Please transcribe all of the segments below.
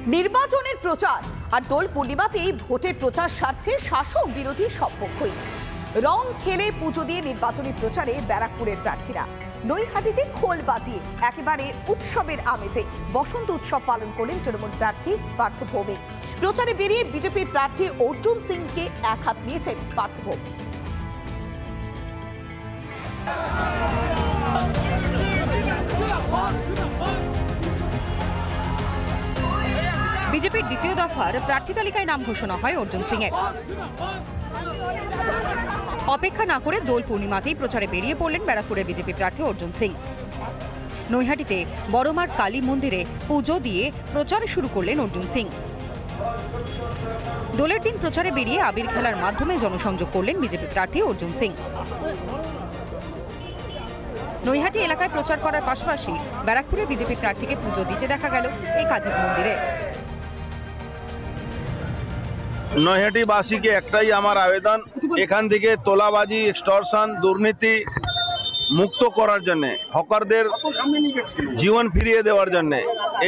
নির্বাচনের প্রচার আর দোল পূর্ণিমাতেই ভোটের প্রচার সারছে শাসক বিরোধী সব পক্ষই। রং খেলে পুজো দিয়ে নির্বাচনী প্রচারে ব্যারাকপুরের প্রার্থীরা নৈহাটিতে খোল বাজিয়ে একেবারে উৎসবের আমেজে বসন্ত উৎসব পালন করলেন তৃণমূল প্রার্থী পার্থ ভৌমিক। প্রচারে বেরিয়ে বিজেপির প্রার্থী অর্জুন সিংকে এক হাত নিয়েছেন পার্থ ভৌমিক। বিজেপির দ্বিতীয় দফার প্রার্থী তালিকায় নাম ঘোষণা হয় অর্জুন সিং এর। অপেক্ষা না করে দোল পূর্ণিমাতেই প্রচারে বেরিয়ে পড়লেন ব্যারাকপুরের বিজেপি প্রার্থী অর্জুন সিং। নৈহাটিতে বড়মার কালী মন্দিরে পুজো দিয়ে প্রচার শুরু করলেন অর্জুন সিং। দোলের দিন প্রচারে বেরিয়ে আবির খেলার মাধ্যমে জনসংযোগ করলেন বিজেপি প্রার্থী অর্জুন সিং। নৈহাটি এলাকায় প্রচার করার পাশাপাশি ব্যারাকপুরে বিজেপি প্রার্থীকে পুজো দিতে দেখা গেল একাধিক মন্দিরে। নৈহাটিবাসীকে একটাই আমার আবেদন, এখান থেকে তোলাবাজি, এক্সটর্শন, দুর্নীতি মুক্ত করার জন্য, হকারদের জীবন ফিরিয়ে দেওয়ার জন্য,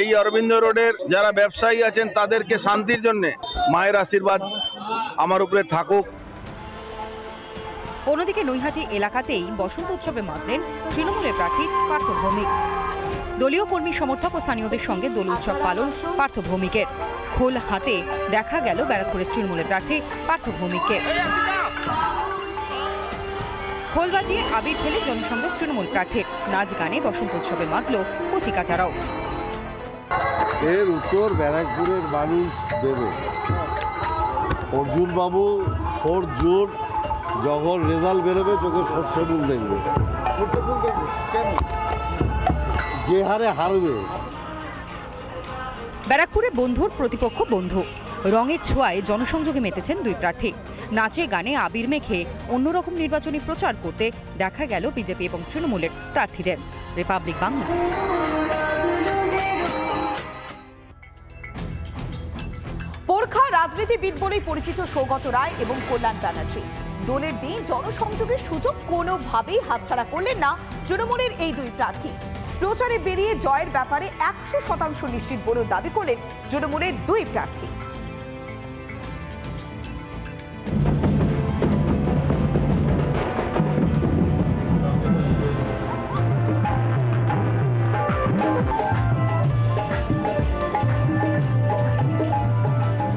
এই অরবিন্দ রোডের যারা ব্যবসায়ী আছেন তাদেরকে শান্তির জন্য মায়ের আশীর্বাদ আমার উপরে থাকুক। অন্যদিকে নৈহাটি এলাকাতেই বসন্ত উৎসবে মাতলেন তৃণমূলের প্রার্থী পার্থ ভৌমিক। দলীয় কর্মী সমর্থক ও স্থানীয়দের সঙ্গে দোল উৎসব পালন পার্থ ভৌমিকের। খোল হাতে দেখা গেল ব্যারাকপুরের তৃণমূলের প্রার্থী পার্থ ভৌমিককে। খোল বাজিয়ে আবির খেলে জনসংযোগ তৃণমূল প্রার্থীর। নাচ গানে বসন্ত উৎসবে মাতল কচিকাচারাও। এর উত্তর ব্যারাকপুরের মানুষ দেবে। অর্জুন বাবু 4 জুন যখন রেজাল্ট বেরোবে চোখে সর্ষে ফুল দেখবে, যে হারে হারবে। ব্যারাকপুরে বন্ধুর প্রতিপক্ষ বন্ধু, রঙের ছোঁয়ায় জনসংযোগে মেতেছেন দুই প্রার্থী। নাচে গানে আবির মেখে অন্যরকম নির্বাচনী প্রচার করতে দেখা গেল বিজেপি এবং তৃণমূলের প্রার্থীদের। রিপাবলিক বাংলা। পোরখা রাজনীতিবিদ বলেই পরিচিত সৌগত রায় এবং কল্যাণ ব্যানার্জি দোলের দিন জনসংযোগের সুযোগ কোনোভাবেই হাতছাড়া করলেন না তৃণমূলের এই দুই প্রার্থী। প্রচারে বেরিয়ে জয়ের ব্যাপারে 100% নিশ্চিত বলেও দাবি করলেন তৃণমূলের দুই প্রার্থী।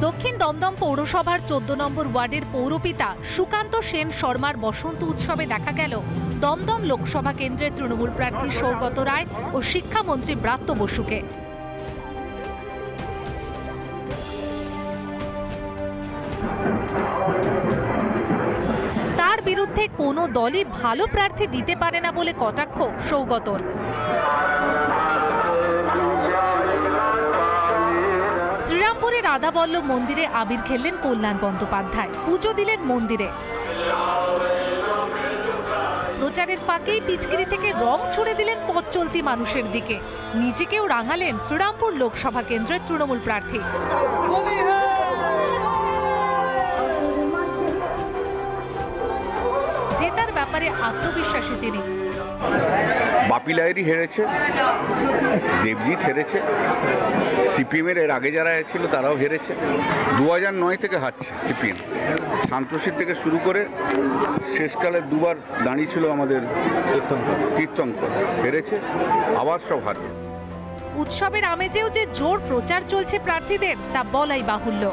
দক্ষিণ দমদম পৌরসভার 14 নম্বর ওয়ার্ডের পৌরপিতা সুকান্ত সেন শর্মার বসন্ত উৎসবে দেখা গেল দমদম লোকসভা কেন্দ্রের তৃণমূল প্রার্থী সৌগত রায় ও শিক্ষামন্ত্রী ব্রাত্য বসুকে। তার বিরুদ্ধে কোনো দলই ভালো প্রার্থী দিতে পারে না বলে কটাক্ষ সৌগতর। শ্রীরামপুরে রাধাবল্লভ মন্দিরে আবির খেললেন কল্যাণ বন্দ্যোপাধ্যায়, পুজো দিলেন মন্দিরে। প্রচারের ফাঁকেই পিচকিরি থেকে রং ছুড়ে দিলেন পথ চলতি মানুষের দিকে। নিজেকেও রাঙালেন শ্রীরামপুর লোকসভা কেন্দ্রের তৃণমূল প্রার্থী। জেতার ব্যাপারে আত্মবিশ্বাসী তিনি। বাপি লাহিড়ী হেরেছে, দেবজিৎ হেরেছে, সিপিএমের এর আগে যারা ছিল তারাও হেরেছে। 2009 থেকে হারছে সিপিএম। শান্তশীল থেকে শুরু করে শেষকালে দুবার দাঁড়িয়েছিল আমাদের তীর্থঙ্কর, হেরেছে, আবার সব হারবে। উৎসবের আমেজেও যে জোর প্রচার চলছে প্রার্থীদের তা বলাই বাহুল্য।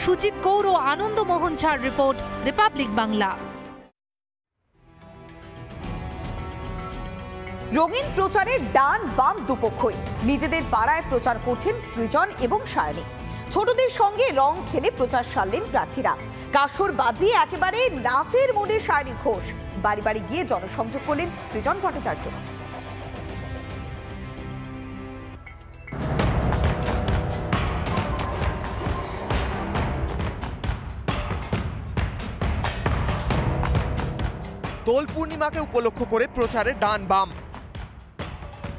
সুজিত কৌর ও আনন্দ মোহন ঝার রিপোর্ট, রিপাবলিক বাংলা। রঙিন প্রচারের ডান বাম দুপক্ষই নিজেদের পাড়ায় প্রচার করছেন সৃজন এবং সায়নী। ছোটদের সঙ্গে রং খেলে প্রচার সারলেন প্রার্থীরা। কাসর বাজিয়ে একেবারে নাচের মোডে সায়নী ঘোষ। বাড়ি বাড়ি গিয়ে জনসংযোগ করলেন সৃজন ভট্টাচার্য। দোল পূর্ণিমাকে উপলক্ষ করে প্রচারে ডান বাম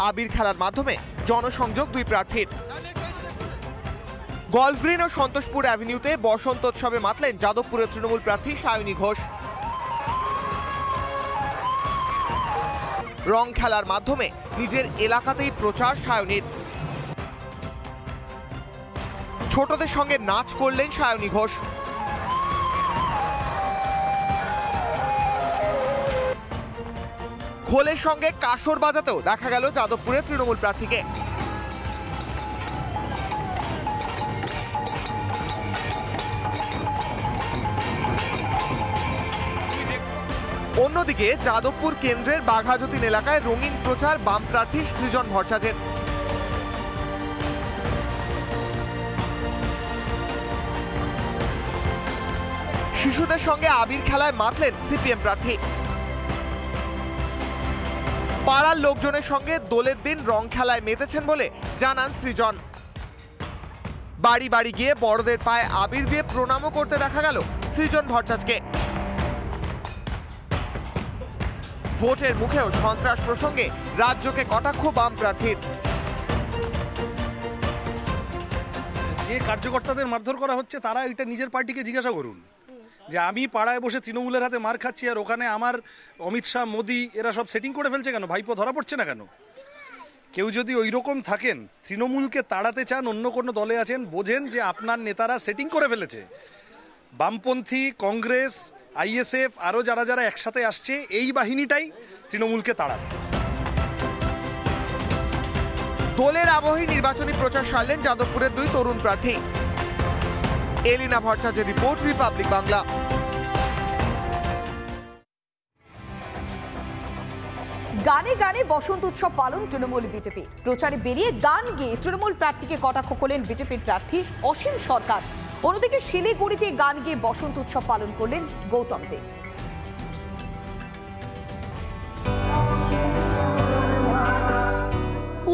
আবির খেলার মাধ্যমে জনসংযোগ দুই প্রার্থীর। গল্ফ গ্রিন ও সন্তোষপুর অ্যাভিনিউতে বসন্তোৎসবে মাতলেন যাদবপুরের তৃণমূল প্রার্থী সায়নী ঘোষ। রং খেলার মাধ্যমে নিজের এলাকাতেই প্রচার সায়নীর। ছোটদের সঙ্গে নাচ করলেন সায়নী ঘোষ। খোলের সঙ্গে কাসর বাজাতেও দেখা গেল যাদবপুরে তৃণমূল প্রার্থীকে। অন্যদিকে যাদবপুর কেন্দ্রের বাঘাযতীন এলাকায় রঙিন প্রচার বাম প্রার্থী সৃজন ভট্টাচার্যের। শিশুদের সঙ্গে আবির খেলায় মাতলেন সিপিএম প্রার্থী। পাড়ার লোকজনের সঙ্গে দোলের দিন রং খেলায় মেতেছেন বলে জানান সৃজন। বাড়ি বাড়ি গিয়ে বড়দের পায়ে আবির দিয়ে প্রণামও করতে দেখা গেল সৃজন ভট্টাচার্যকে। ভোটের মুখেও সন্ত্রাস প্রসঙ্গে রাজ্যকে কটাক্ষ বাম প্রার্থীর। যে কার্যকর্তাদের মারধর করা হচ্ছে তারা এটা নিজের পার্টিকে জিজ্ঞাসা করুন, যে আমি পাড়ায় বসে তৃণমূলের হাতে মার খাচ্ছি আর ওখানে আমার অমিত শাহ, মোদি এরা সব সেটিং করে ফেলছে কেন? ভাইপো ধরা পড়ছে না কেন? কেউ যদি ওই রকম থাকেন, তৃণমূলকে তাড়াতে চান, অন্য কোনো দলে আছেন, বোঝেন যে আপনার নেতারা সেটিং করে ফেলেছে। বামপন্থী, কংগ্রেস, আইএসএফ আরও যারা যারা একসাথে আসছে, এই বাহিনীটাই তৃণমূলকে তাড়াবে। দলের আবহে নির্বাচনী প্রচার সারলেন যাদবপুরের দুই তরুণ প্রার্থী। এলিনা ভট্টাচার্যের রিপোর্ট, রিপাবলিক বাংলা। গানে গানে বসন্ত উৎসব পালন তৃণমূল বিজেপি। প্রচারে বেরিয়ে গান গেয়ে তৃণমূল প্রার্থীকে কটাক্ষ করলেন বিজেপির প্রার্থী অসীম সরকার। অন্যদিকে শিলিগুড়িতে গান গেয়ে বসন্ত উৎসব পালন করলেন গৌতম দেব।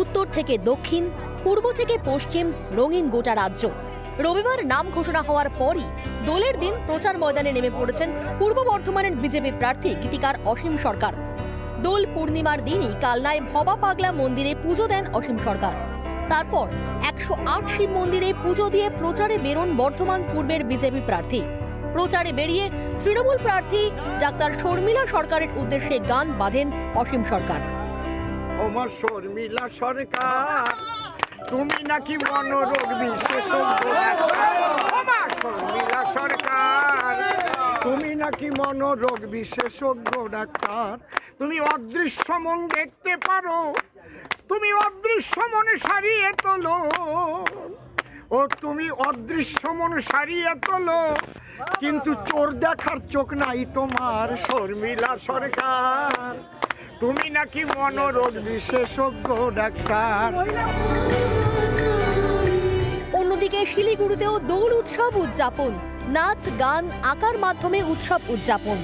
উত্তর থেকে দক্ষিণ, পূর্ব থেকে পশ্চিম, রঙিন গোটা রাজ্য। রবিবার নাম ঘোষণা হওয়ার পরই দোলের দিন প্রচার ময়দানে নেমে পড়েছেন পূর্ব বর্ধমানের বিজেপি প্রার্থী গীতিকার অসীম সরকার। দোল পূর্ণিমার দিনই কালনায় ভবা পাগলা মন্দিরে পুজো দেন অসীম সরকার। তারপর 108 শিব মন্দিরে পুজো দিয়ে প্রচারে বেরোন বর্ধমান পূর্বের বিজেপি প্রার্থী। প্রচারে বেরিয়ে তৃণমূল প্রার্থী ডাক্তার শর্মিলা সরকারের উদ্দেশ্যে গান বাঁধেন অসীম সরকার। ওমা শর্মিলা সরকার, তুমি নাকি মনোরোগ বিশেষজ্ঞ ডাক্তার। ওমা শর্মিলা সরকার, তুমি নাকি মনোরোগ বিশেষজ্ঞ ডাক্তার। তুমি অদৃশ্য মন দেখতে পারো, তুমি অদৃশ্য মনে সারিয়ে তোলো। ও তুমি অদৃশ্য মন সারিয়ে তোলো, কিন্তু চোর দেখার চোখ নাই তোমার। শর্মিলা সরকার, তুমি নাকি মনোরোগ বিশেষজ্ঞ ডাক্তার। অন্যদিকে শিলিগুড়িতেও দোল উৎসব উদযাপন, নাচ গান আঁকার মাধ্যমে উৎসব উদযাপন।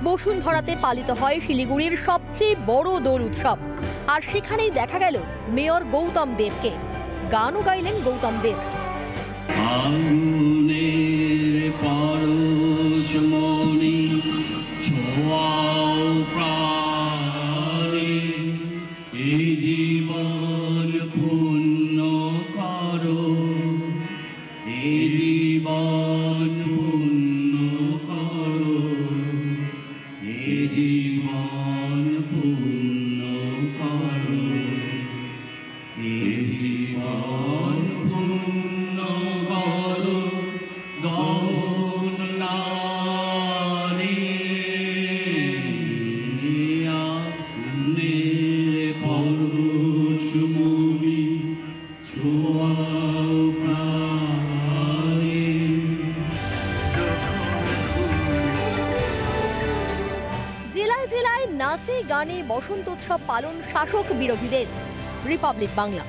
বসুন্ধরাতে পালিত হয় শিলিগুড়ির সবচেয়ে বড় দোল উৎসব, আর সেখানেই দেখা গেল মেয়র গৌতম দেবকে। গানও গাইলেন গৌতম দেব। জেলায় জেলায় নাচে গানে বসন্ত উৎসব পালন শাসক বিরোধীদের। রিপাবলিক বাংলা।